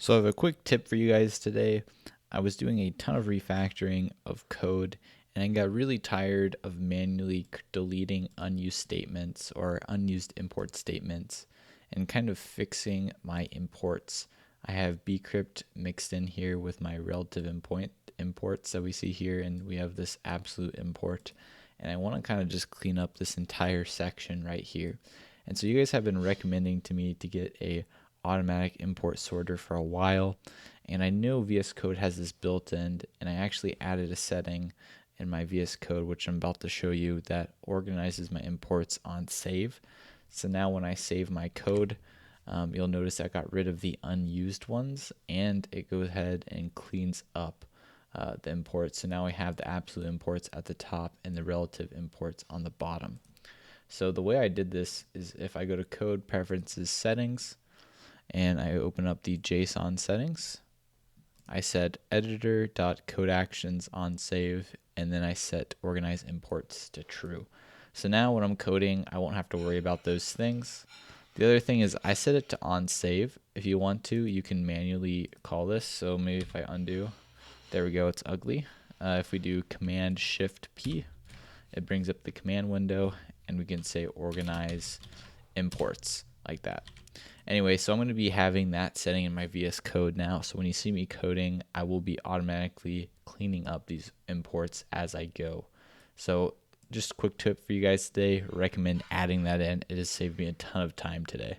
So I have a quick tip for you guys today. I was doing a ton of refactoring of code and I got really tired of manually deleting unused statements or unused import statements and kind of fixing my imports. I have bcrypt mixed in here with my relative imports that we see here, and we have this absolute import, and I want to kind of just clean up this entire section right here. And so you guys have been recommending to me to get a automatic import sorter for a while, and I know VS Code has this built in, and I actually added a setting in my VS Code, which I'm about to show you, that organizes my imports on save. So now when I save my code, you'll notice I got rid of the unused ones, and it goes ahead and cleans up the imports. So now we have the absolute imports at the top and the relative imports on the bottom. So the way I did this is if I go to Code Preferences Settings and I open up the JSON settings, I set editor.codeactions on save, and then I set organize imports to true. So now when I'm coding, I won't have to worry about those things. The other thing is I set it to on save. If you want to, you can manually call this. So maybe if I undo, there we go, it's ugly. If we do Command Shift P, it brings up the command window, and we can say organize imports like that. Anyway, so I'm going to be having that setting in my VS Code now. So when you see me coding, I will be automatically cleaning up these imports as I go. So just a quick tip for you guys today, recommend adding that in. It has saved me a ton of time today.